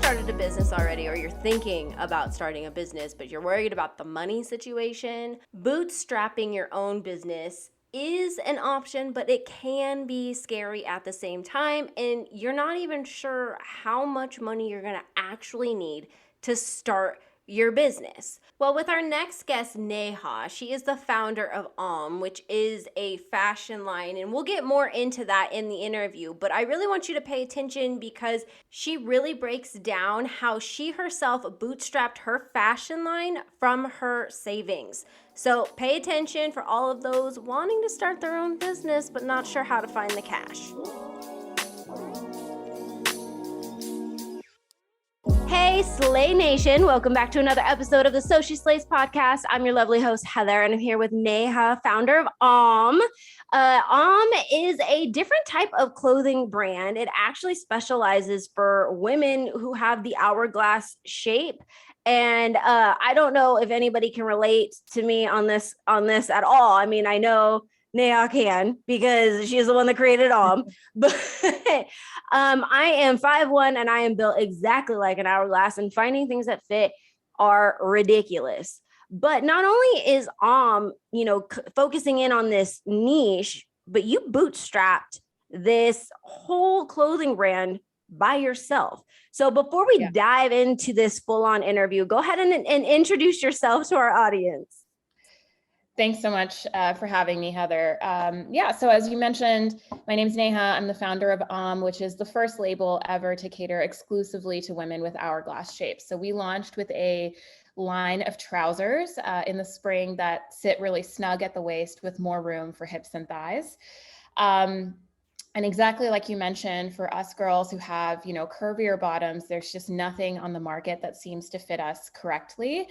started a business already, or you're thinking about starting a business, but you're worried about the money situation, bootstrapping your own business is an option, but it can be scary at the same time. And you're not even sure how much money you're going to actually need to start your business. Well, with our next guest, Neha, she is the founder of which is a fashion line, and we'll get more into that in the interview. But I really want you to pay attention because she really breaks down how she herself bootstrapped her fashion line from her savings. So pay attention for all of those wanting to start their own business but not sure how to find the cash. Hey, Slay Nation. Welcome back to another episode of the So She Slays podcast. I'm your lovely host, Heather, and I'm here with Neha, founder of is a different type of clothing brand. It actually specializes for women who have the hourglass shape. And I don't know if anybody can relate to me on this at all. I mean, I know Neha can because she's the one that created but I am 5'1" and I am built exactly like an hourglass, and finding things that fit are ridiculous. But not only is focusing in on this niche, but you bootstrapped this whole clothing brand by yourself. So before we dive into this full-on interview, go ahead and introduce yourself to our audience. Thanks so much for having me, Heather. So as you mentioned, my name's Neha. I'm the founder of which is the first label ever to cater exclusively to women with hourglass shapes. So we launched with a line of trousers in the spring that sit really snug at the waist with more room for hips and thighs. And exactly like you mentioned, for us girls who have, curvier bottoms, there's just nothing on the market that seems to fit us correctly.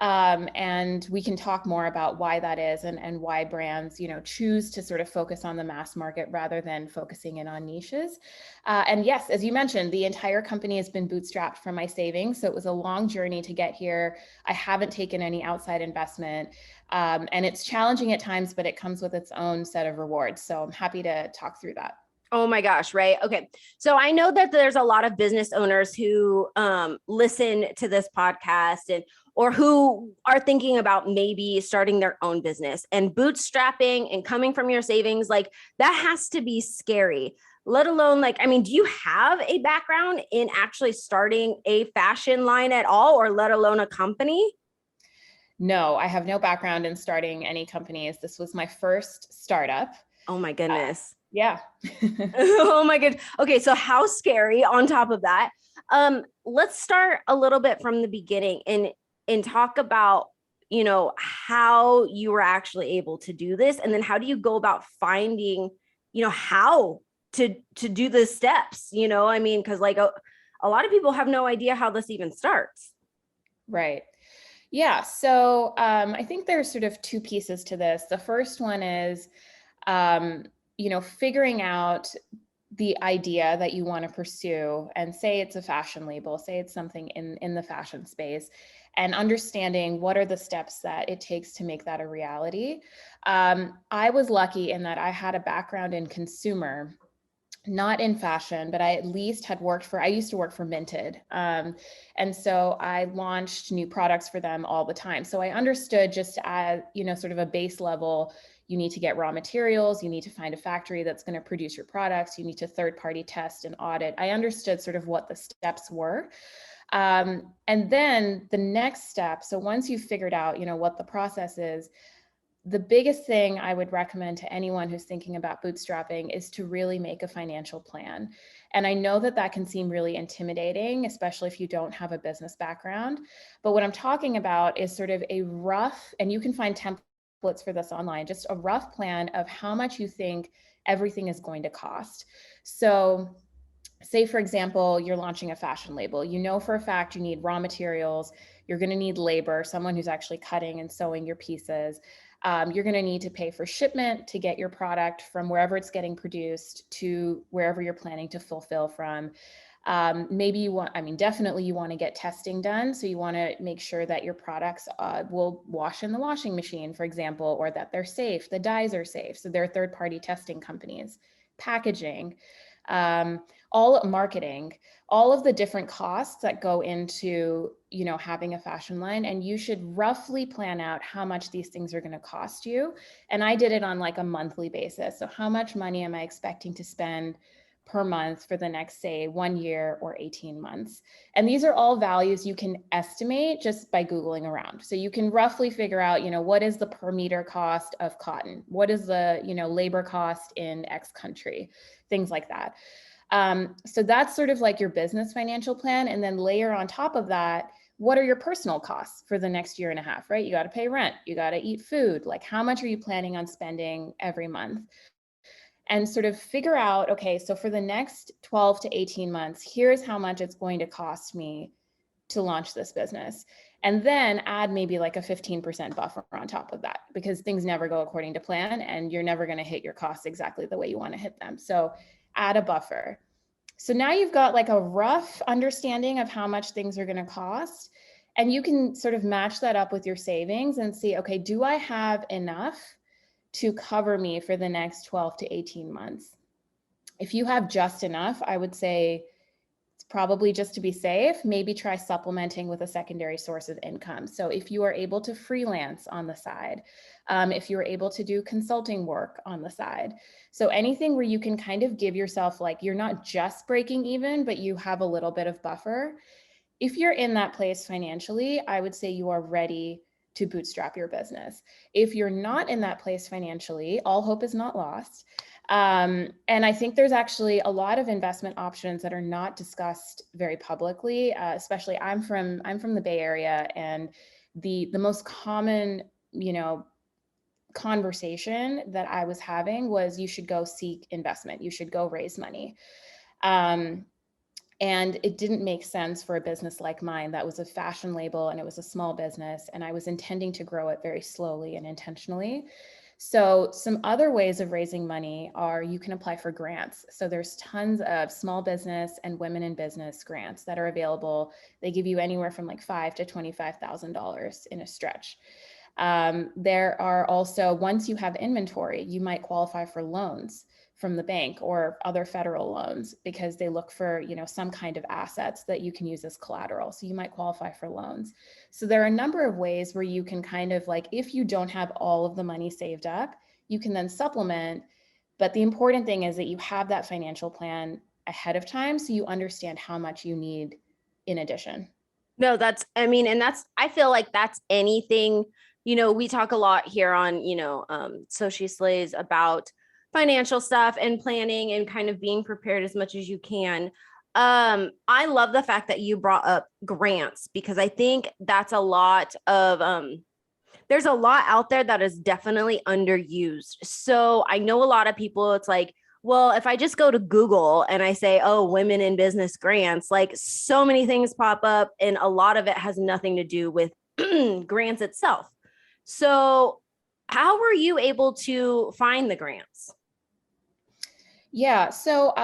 And we can talk more about why that is and why brands, choose to sort of focus on the mass market rather than focusing in on niches. And yes, as you mentioned, the entire company has been bootstrapped from my savings. So it was a long journey to get here. I haven't taken any outside investment. And it's challenging at times, but it comes with its own set of rewards. So I'm happy to talk through that. Oh my gosh, right? Okay. So I know that there's a lot of business owners who listen to this podcast or who are thinking about maybe starting their own business, and bootstrapping and coming from your savings, like that has to be scary. Let alone do you have a background in actually starting a fashion line at all, or let alone a company? No, I have no background in starting any companies. This was my first startup. Oh my goodness. Yeah. Oh my goodness. Okay. So how scary on top of that. Let's start a little bit from the beginning and talk about, how you were actually able to do this. And then how do you go about finding, how to do the steps, because a lot of people have no idea how this even starts. Right. Yeah. So I think there's sort of two pieces to this. The first one is, figuring out the idea that you want to pursue, and say it's a fashion label, say it's something in the fashion space, and understanding what are the steps that it takes to make that a reality. I was lucky in that I had a background in consumer, not in fashion, but I at least had I used to work for Minted. And so I launched new products for them all the time. So I understood just as, sort of a base level, you need to get raw materials, you need to find a factory that's going to produce your products, you need to third-party test and audit. I understood sort of what the steps were. And then the next step, so once you've figured out, what the process is, the biggest thing I would recommend to anyone who's thinking about bootstrapping is to really make a financial plan. And I know that that can seem really intimidating, especially if you don't have a business background. But what I'm talking about is sort of a rough, and you can find templates for this online, just a rough plan of how much you think everything is going to cost. So say, for example, you're launching a fashion label. You know for a fact you need raw materials, you're going to need labor, someone who's actually cutting and sewing your pieces. You're going to need to pay for shipment to get your product from wherever it's getting produced to wherever you're planning to fulfill from. Maybe definitely you want to get testing done. So you want to make sure that your products will wash in the washing machine, for example, or that they're safe, the dyes are safe. So they're third-party testing companies. Packaging. all marketing, all of the different costs that go into, having a fashion line. And you should roughly plan out how much these things are going to cost you. And I did it on like a monthly basis. So how much money am I expecting to spend per month for the next, say, 1 year or 18 months? And these are all values you can estimate just by Googling around. So you can roughly figure out, what is the per meter cost of cotton? What is the, labor cost in X country? Things like that. So that's sort of like your business financial plan. And then layer on top of that, what are your personal costs for the next year and a half, right? You got to pay rent, you got to eat food. Like, how much are you planning on spending every month? And sort of figure out, okay, so for the next 12 to 18 months, here's how much it's going to cost me to launch this business. And then add maybe like a 15% buffer on top of that, because things never go according to plan and you're never going to hit your costs exactly the way you want to hit them. So add a buffer. So now you've got like a rough understanding of how much things are going to cost. And you can sort of match that up with your savings and see, okay, do I have enough to cover me for the next 12 to 18 months? If you have just enough, I would say it's probably, just to be safe, maybe try supplementing with a secondary source of income. So if you are able to freelance on the side, if you're able to do consulting work on the side. So anything where you can kind of give yourself, like, you're not just breaking even, but you have a little bit of buffer. If you're in that place financially, I would say you are ready to bootstrap your business. If you're not in that place financially, all hope is not lost. And I think there's actually a lot of investment options that are not discussed very publicly. Especially, I'm from the Bay Area, and the most common, conversation that I was having was, you should go seek investment. You should go raise money. And it didn't make sense for a business like mine that was a fashion label and it was a small business, and I was intending to grow it very slowly and intentionally. So some other ways of raising money are, you can apply for grants. So there's tons of small business and women in business grants that are available. They give you anywhere from like $5,000 to $25,000 in a stretch. There are also, once you have inventory, you might qualify for loans from the bank or other federal loans, because they look for, some kind of assets that you can use as collateral. So you might qualify for loans. So there are a number of ways where you can kind of, like, if you don't have all of the money saved up, you can then supplement. But the important thing is that you have that financial plan ahead of time, so you understand how much you need in addition. No, I feel like that's anything, we talk a lot here on, Social Slays about financial stuff and planning and kind of being prepared as much as you can. I love the fact that you brought up grants, because I think that's a lot of, there's a lot out there that is definitely underused. So I know a lot of people, it's like, well, if I just go to Google and I say, oh, women in business grants, like, so many things pop up, and a lot of it has nothing to do with grants itself. So how were you able to find the grants? Yeah, so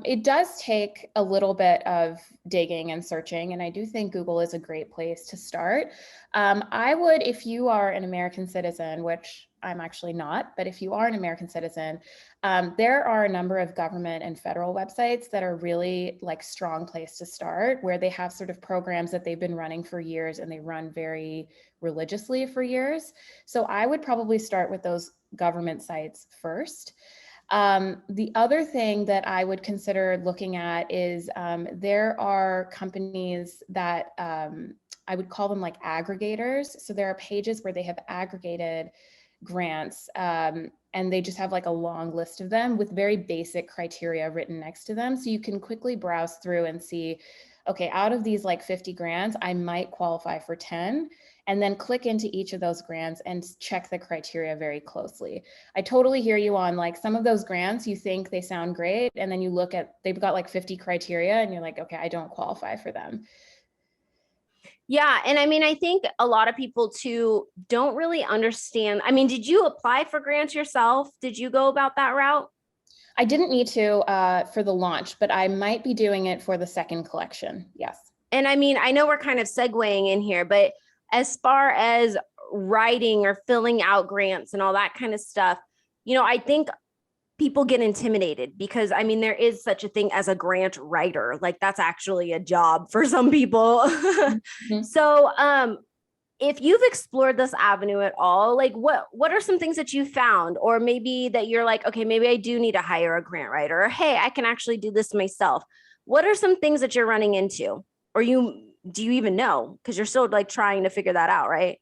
it does take a little bit of digging and searching, and I do think Google is a great place to start. I would, if you are an American citizen, which I'm actually not, but if you are an American citizen, there are a number of government and federal websites that are really like strong place to start, where they have sort of programs that they've been running for years, and they run very religiously for years. So I would probably start with those government sites first. The other thing that I would consider looking at is there are companies that I would call them like aggregators. So there are pages where they have aggregated grants, and they just have like a long list of them with very basic criteria written next to them. So you can quickly browse through and see, okay, out of these like 50 grants, I might qualify for 10. And then click into each of those grants and check the criteria very closely. I totally hear you on, like, some of those grants, you think they sound great, and then you look at, they've got like 50 criteria and you're like, okay, I don't qualify for them. Yeah. And I think a lot of people too don't really understand. Did you apply for grants yourself? Did you go about that route? I didn't need to for the launch, but I might be doing it for the second collection. Yes. And I know we're kind of segueing in here, but as far as writing or filling out grants and all that kind of stuff, I think people get intimidated because I mean there is such a thing as a grant writer. Like that's actually a job for some people. Mhm. So if you've explored this avenue at all, like what are some things that you found, or maybe that you're like, okay, maybe I do need to hire a grant writer, or hey, I can actually do this myself. What are some things that you're running into, or you do you even know, because you're still like trying to figure that out, right?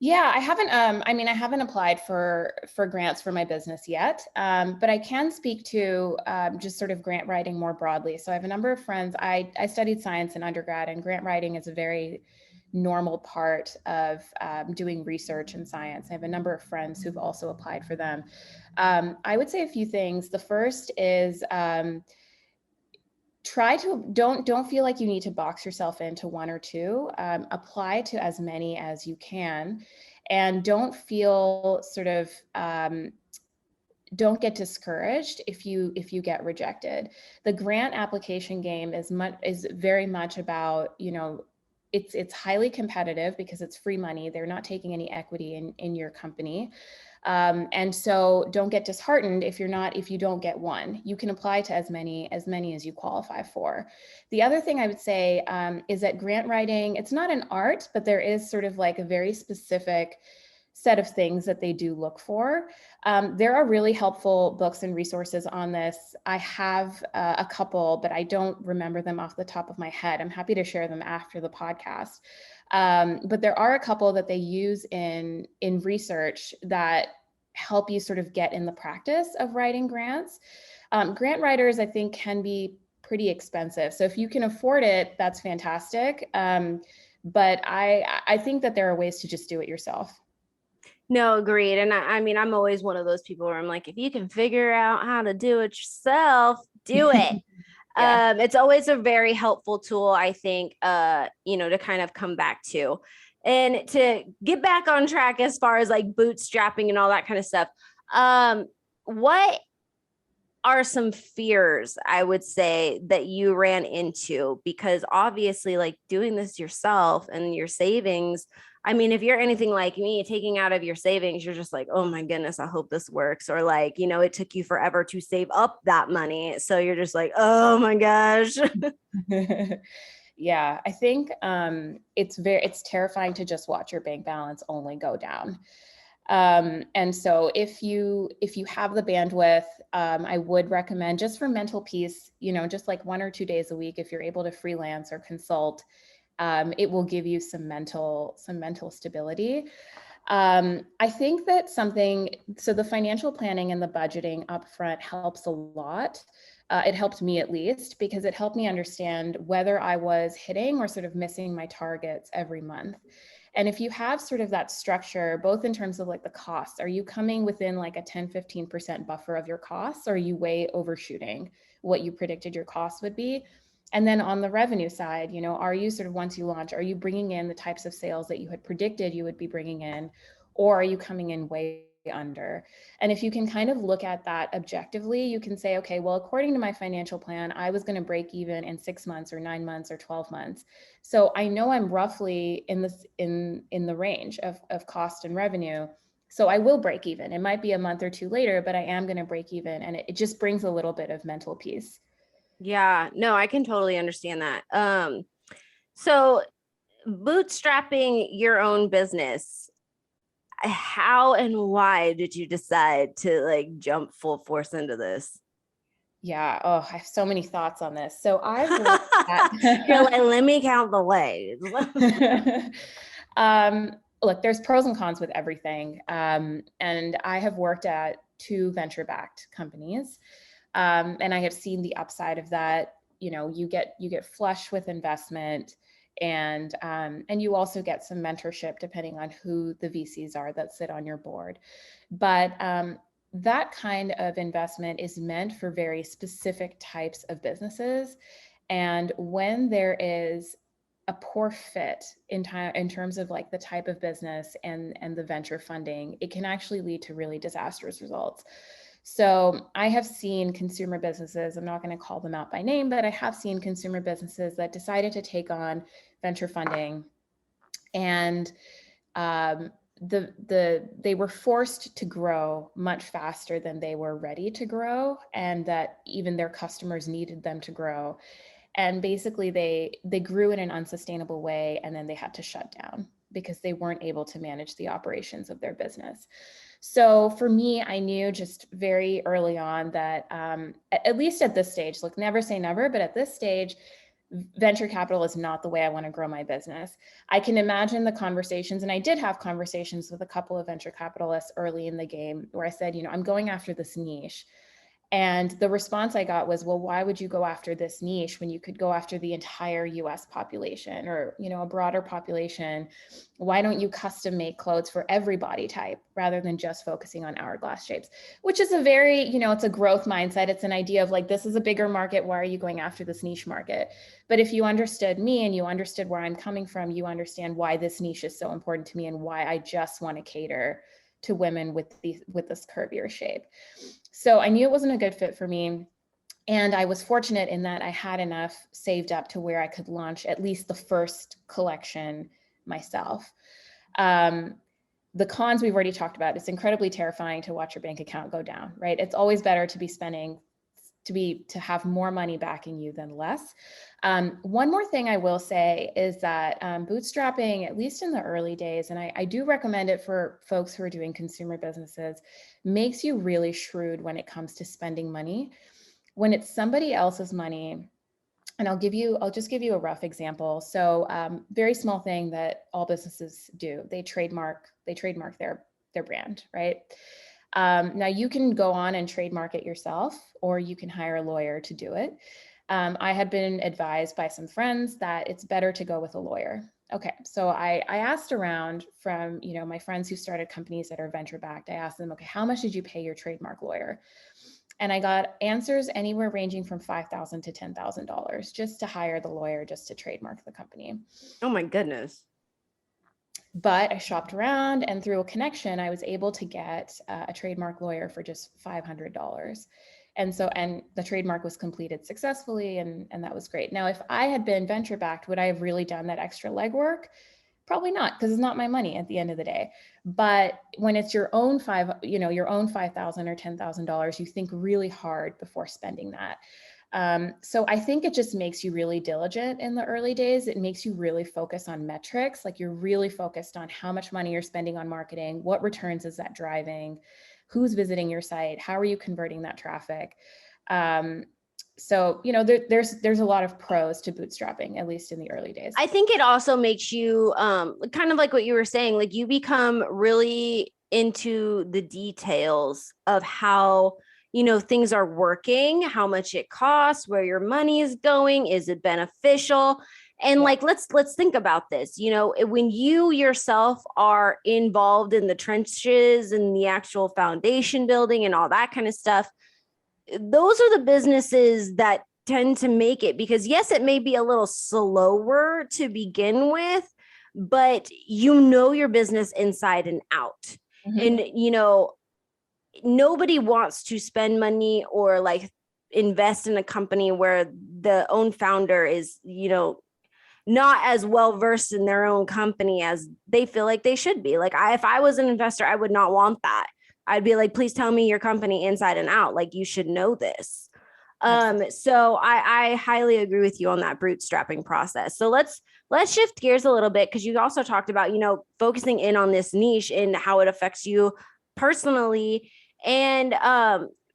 Yeah, I haven't applied for grants for my business yet, but I can speak to just sort of grant writing more broadly. So I have a number of friends. I studied science in undergrad, and grant writing is a very normal part of doing research in science. I have a number of friends who've also applied for them. I would say a few things. The first is try to don't feel like you need to box yourself into one or two. Apply to as many as you can, and don't feel sort of don't get discouraged if you get rejected. The grant application game is very much about, it's highly competitive because it's free money. They're not taking any equity in your company. And so don't get disheartened if you don't get one. You can apply to as many as you qualify for. The other thing I would say is that grant writing, it's not an art, but there is sort of like a very specific set of things that they do look for. There are really helpful books and resources on this. I have a couple, but I don't remember them off the top of my head. I'm happy to share them after the podcast. But there are a couple that they use in research that help you sort of get in the practice of writing grants. Grant writers, I think, can be pretty expensive. So if you can afford it, that's fantastic. But I think that there are ways to just do it yourself. No, agreed. And I mean, I'm always one of those people where I'm like, if you can figure out how to do it yourself, do it. Yeah. It's always a very helpful tool, I think, to kind of come back to. And to get back on track as far as like bootstrapping and all that kind of stuff. What are some fears, I would say, that you ran into? Because obviously, like doing this yourself and your savings, I mean, if you're anything like me, taking out of your savings, you're just like, oh my goodness, I hope this works. Or like, it took you forever to save up that money. So you're just like, oh my gosh. Yeah, I think it's terrifying to just watch your bank balance only go down. And so if you have the bandwidth, I would recommend, just for mental peace, just like 1 or 2 days a week, if you're able to freelance or consult, it will give you some mental stability. I think that so the financial planning and the budgeting upfront helps a lot. It helped me, at least, because it helped me understand whether I was hitting or sort of missing my targets every month. And if you have sort of that structure, both in terms of like the costs, are you coming within like a 10-15% buffer of your costs, or are you way overshooting what you predicted your costs would be? And then on the revenue side, are you sort of, once you launch, are you bringing in the types of sales that you had predicted you would be bringing in, or are you coming in way under? And if you can kind of look at that objectively, you can say, okay, well, according to my financial plan, I was going to break even in 6 months or 9 months or 12 months. So I know I'm roughly in the range of cost and revenue. So I will break even. It might be a month or two later, but I am going to break even. And it just brings a little bit of mental peace. Yeah, no, I can totally understand that. So bootstrapping your own business, how and why did you decide to like jump full force into this? Yeah. Oh, I have so many thoughts on this. So I've worked at You're like, let me count the ways. look, there's pros and cons with everything. And I have worked at 2 venture-backed companies. And I have seen the upside of that. You get flush with investment, and you also get some mentorship depending on who the VCs are that sit on your board. But that kind of investment is meant for very specific types of businesses. And when there is a poor fit in terms of like the type of business and the venture funding, it can actually lead to really disastrous results. So I have seen consumer businesses, I'm not going to call them out by name, but I have seen consumer businesses that decided to take on venture funding, and they were forced to grow much faster than they were ready to grow, and that even their customers needed them to grow. And basically they grew in an unsustainable way, and then they had to shut down because they weren't able to manage the operations of their business. So for me, I knew just very early on that at least at this stage, look, never say never, but at this stage, venture capital is not the way I want to grow my business. I can imagine the conversations, and I did have conversations with a couple of venture capitalists early in the game where I said, I'm going after this niche. And the response I got was, well, why would you go after this niche when you could go after the entire US population, or, a broader population? Why don't you custom make clothes for every body type rather than just focusing on hourglass shapes? Which is a very, it's a growth mindset. It's an idea of like, this is a bigger market. Why are you going after this niche market? But if you understood me and you understood where I'm coming from, you understand why this niche is so important to me and why I just want to cater to women with this curvier shape. So I knew it wasn't a good fit for me. And I was fortunate in that I had enough saved up to where I could launch at least the first collection myself. The cons we've already talked about. It's incredibly terrifying to watch your bank account go down, right? It's always better to be spending, to have more money backing you than less. One more thing I will say is that bootstrapping, at least in the early days, and I do recommend it for folks who are doing consumer businesses, makes you really shrewd when it comes to spending money. When it's somebody else's money, and I'll just give you a rough example. So very small thing that all businesses do, they trademark their brand, right? Now you can go on and trademark it yourself, or you can hire a lawyer to do it. I had been advised by some friends that it's better to go with a lawyer. Okay, so I asked around from my friends who started companies that are venture backed. I asked them, okay, how much did you pay your trademark lawyer? And I got answers anywhere ranging from $5,000 to $10,000 just to hire the lawyer, just to trademark the company. Oh my goodness. But I shopped around, and through a connection, I was able to get a trademark lawyer for just $500. And the trademark was completed successfully, and that was great. Now, if I had been venture backed, would I have really done that extra legwork? Probably not, because it's not my money at the end of the day. But when it's your own $5,000 or $10,000, you think really hard before spending that. So I think it just makes you really diligent in the early days. It makes you really focus on metrics. Like, you're really focused on how much money you're spending on marketing, what returns is that driving, who's visiting your site, how are you converting that traffic. So, there's a lot of pros to bootstrapping, at least in the early days. I think it also makes you kind of like what you were saying, like you become really into the details of how things are working, how much it costs, where your money is going, is it beneficial? And like, let's think about this. When you yourself are involved in the trenches and the actual foundation building and all that kind of stuff, those are the businesses that tend to make it, because yes, it may be a little slower to begin with, but your business inside and out. Mm-hmm. And nobody wants to spend money or like invest in a company where the own founder is not as well versed in their own company as they feel like they should be. Like, if I was an investor, I would not want that. I'd be like, please tell me your company inside and out. Like, you should know this. So I highly agree with you on that bootstrapping process. So let's shift gears a little bit, because you also talked about, focusing in on this niche and how it affects you personally. And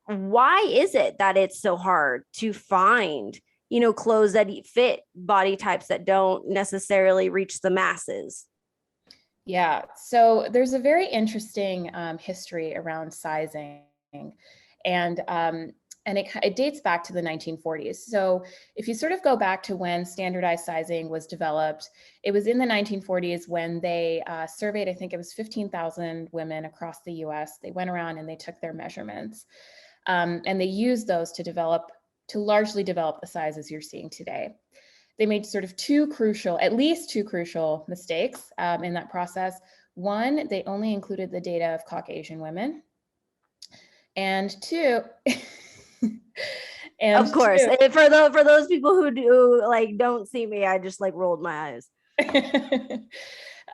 why is it that it's so hard to find, clothes that fit body types that don't necessarily reach the masses? Yeah, so there's a very interesting history around sizing, and it dates back to the 1940s. So if you sort of go back to when standardized sizing was developed, it was in the 1940s when they surveyed, I think it was 15,000 women across the US. They went around and they took their measurements, and they used those to largely develop the sizes you're seeing today. They made sort of at least two crucial mistakes in that process. One, they only included the data of Caucasian women. And two, of course, for those people who do like don't see me, I just like rolled my eyes.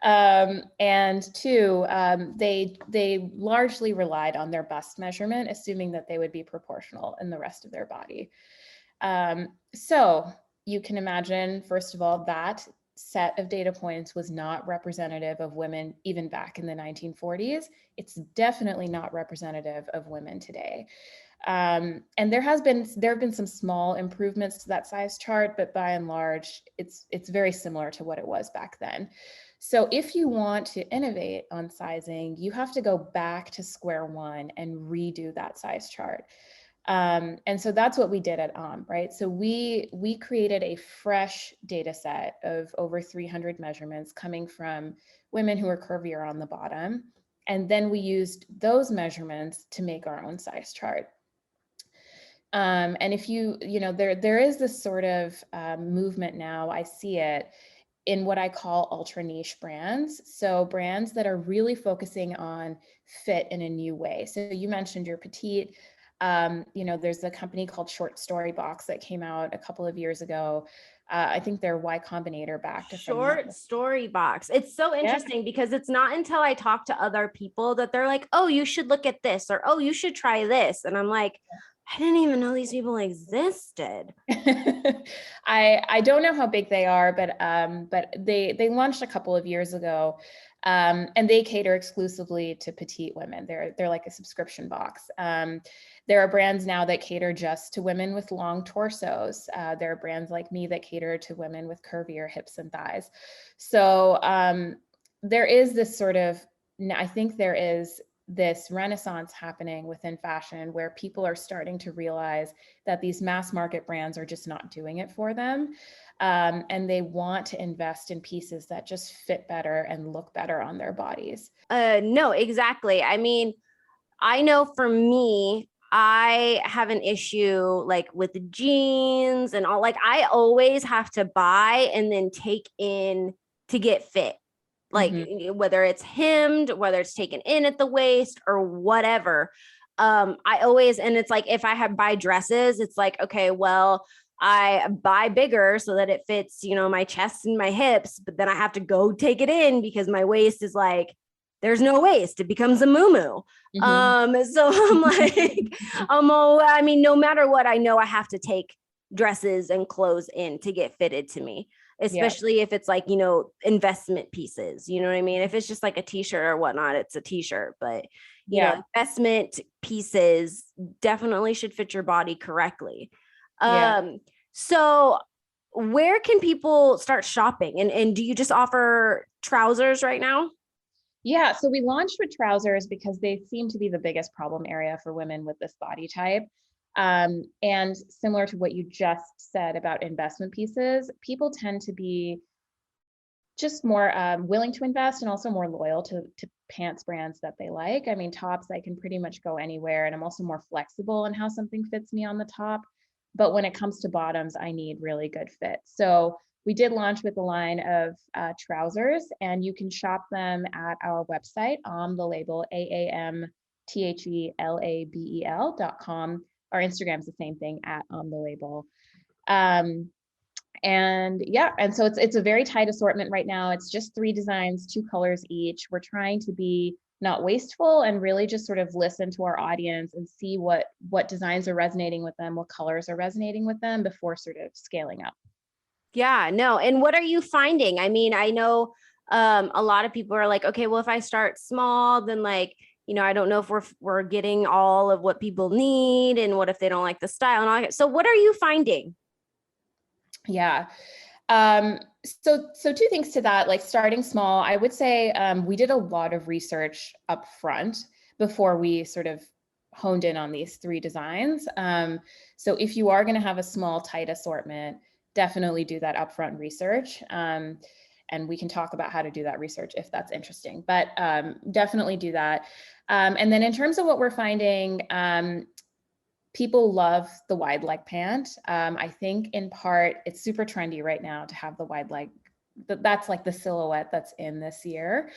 And two, they largely relied on their bust measurement, assuming that they would be proportional in the rest of their body. So you can imagine, first of all, that set of data points was not representative of women even back in the 1940s. It's definitely not representative of women today. And there have been some small improvements to that size chart, but by and large, it's very similar to what it was back then. So if you want to innovate on sizing, you have to go back to square one and redo that size chart. And so that's what we did at right? So we created a fresh data set of over 300 measurements coming from women who are curvier on the bottom. And then we used those measurements to make our own size chart. And if there is this sort of movement now, I see it in what I call ultra niche brands. So brands that are really focusing on fit in a new way. So you mentioned you're petite. There's a company called Short Story Box that came out a couple of years ago. I think they're Y Combinator backed. Short Story Box. It's so interesting because it's not until I talk to other people that they're like, oh, you should look at this, or oh, you should try this. And I'm like, I didn't even know these people existed. I don't know how big they are, but they launched a couple of years ago, and they cater exclusively to petite women. They're like a subscription box. There are brands now that cater just to women with long torsos. There are brands like me that cater to women with curvier hips and thighs. So there is this sort of, I think there is this renaissance happening within fashion where people are starting to realize that these mass market brands are just not doing it for them. And they want to invest in pieces that just fit better and look better on their bodies. No, exactly. I mean, I know for me, I have an issue like with jeans and all. Like, I always have to buy and then take in to get fit. Like, whether it's hemmed, whether it's taken in at the waist or whatever. I always, and it's like, if I have buy dresses, it's like, okay, well, I buy bigger so that it fits, my chest and my hips, but then I have to go take it in because my waist is like, there's no waist. It becomes a muumuu. So I'm like, I mean, no matter what, I know I have to take dresses and clothes in to get fitted to me, especially if it's like, investment pieces, you know what I mean? If it's just like a t-shirt or whatnot, it's a t-shirt, but investment pieces definitely should fit your body correctly. So where can people start shopping? And do you just offer trousers right now? Yeah, so we launched with trousers because they seem to be the biggest problem area for women with this body type. And similar to what you just said about investment pieces, people tend to be just more willing to invest and also more loyal to pants brands that they like. I mean, tops, I can pretty much go anywhere, and I'm also more flexible in how something fits me on the top. But when it comes to bottoms, I need really good fit. So we did launch with a line of trousers, and you can shop them at our website on the label AAMTHELABEL.com. Our Instagram's the same thing at on the label. And so it's a very tight assortment right now. It's just 3 designs, 2 colors each. We're trying to be not wasteful and really just sort of listen to our audience and see what designs are resonating with them, what colors are resonating with them before sort of scaling up. Yeah, no. And what are you finding? I mean, I know a lot of people are like, okay, well, if I start small, then like, I don't know if we're getting all of what people need, and what if they don't like the style and all that. So what are you finding? Yeah. So 2 things to that, like starting small, I would say we did a lot of research up front before we sort of honed in on these 3 designs. So if you are going to have a small, tight assortment, definitely do that upfront research. And we can talk about how to do that research if that's interesting, but definitely do that. And then in terms of what we're finding, people love the wide leg pant. I think in part it's super trendy right now to have the wide leg. That's like the silhouette that's in this year.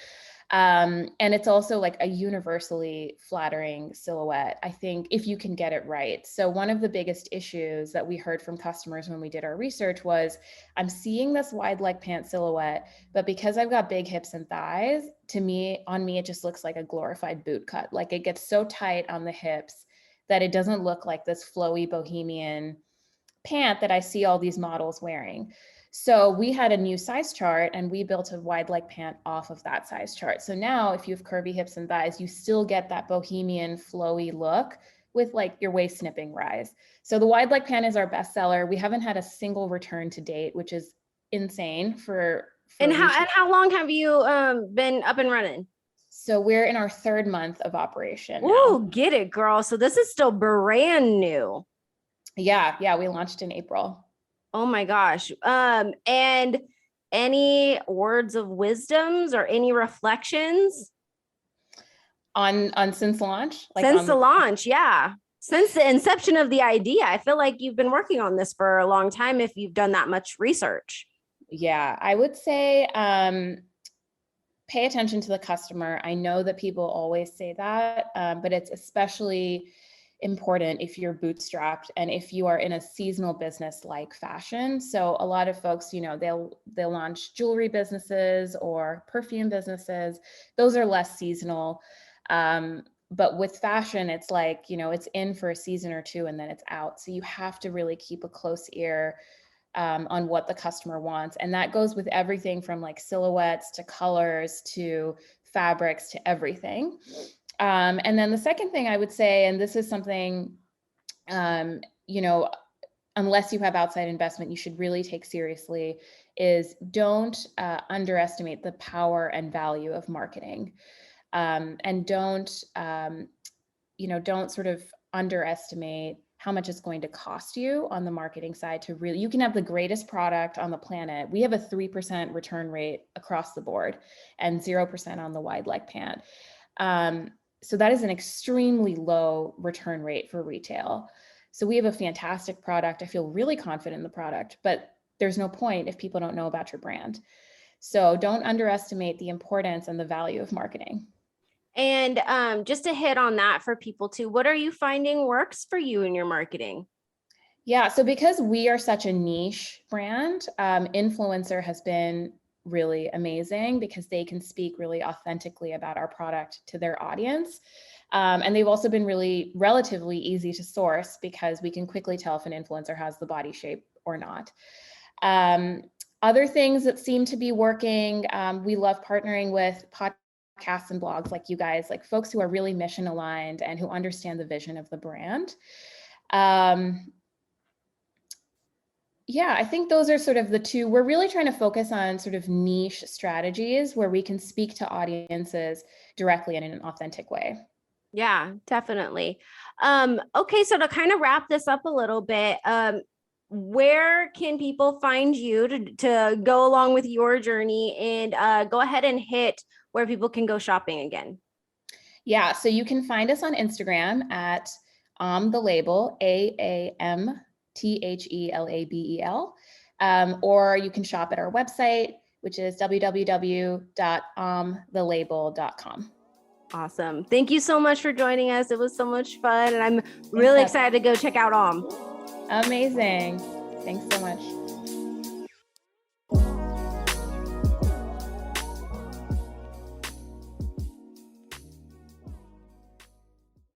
And it's also like a universally flattering silhouette, I think, if you can get it right. So one of the biggest issues that we heard from customers when we did our research was, I'm seeing this wide leg pant silhouette, but because I've got big hips and thighs, on me, it just looks like a glorified boot cut. Like it gets so tight on the hips that it doesn't look like this flowy bohemian pant that I see all these models wearing. So we had a new size chart and we built a wide leg pant off of that size chart. So now if you have curvy hips and thighs, you still get that bohemian flowy look with like your waist snipping rise. So the wide leg pant is our best seller. We haven't had a single return to date, which is insane for And retail. how long have you been up and running? So we're in our 3rd month of operation now. Ooh, get it, girl. So this is still brand new. Yeah, we launched in April. Oh my gosh. And any words of wisdoms or any reflections On since launch? Like since on the launch? Yeah. Since the inception of the idea, I feel like you've been working on this for a long time if you've done that much research. Yeah, I would say pay attention to the customer. I know that people always say that, but it's especially important if you're bootstrapped and if you are in a seasonal business like fashion. So a lot of folks, they'll launch jewelry businesses or perfume businesses. Those are less seasonal. But with fashion, it's like, it's in for a season or two and then it's out. So you have to really keep a close ear on what the customer wants. And that goes with everything from like silhouettes to colors to fabrics to everything. And then the second thing I would say, and this is something, unless you have outside investment, you should really take seriously, is don't underestimate the power and value of marketing. And don't sort of underestimate how much it's going to cost you on the marketing side to really, you can have the greatest product on the planet. We have a 3% return rate across the board and 0% on the wide leg pant. So that is an extremely low return rate for retail. So we have a fantastic product. I feel really confident in the product, but there's no point if people don't know about your brand. So don't underestimate the importance and the value of marketing. And just to hit on that for people too, what are you finding works for you in your marketing? Yeah, so because we are such a niche brand, influencer has been really amazing because they can speak really authentically about our product to their audience. And they've also been really relatively easy to source because we can quickly tell if an influencer has the body shape or not. Other things that seem to be working, we love partnering with podcasts and blogs like you guys, like folks who are really mission aligned and who understand the vision of the brand. Yeah, I think those are sort of the two. We're really trying to focus on sort of niche strategies where we can speak to audiences directly and in an authentic way. Yeah, definitely. Okay, so to kind of wrap this up a little bit, where can people find you to go along with your journey, and go ahead and hit where people can go shopping again? Yeah, so you can find us on Instagram at the label, AAMTHELABEL, or you can shop at our website, which is www.omthelabel.com. Awesome. Thank you so much for joining us. It was so much fun, and I'm really excited to go check out Amazing. Thanks so much.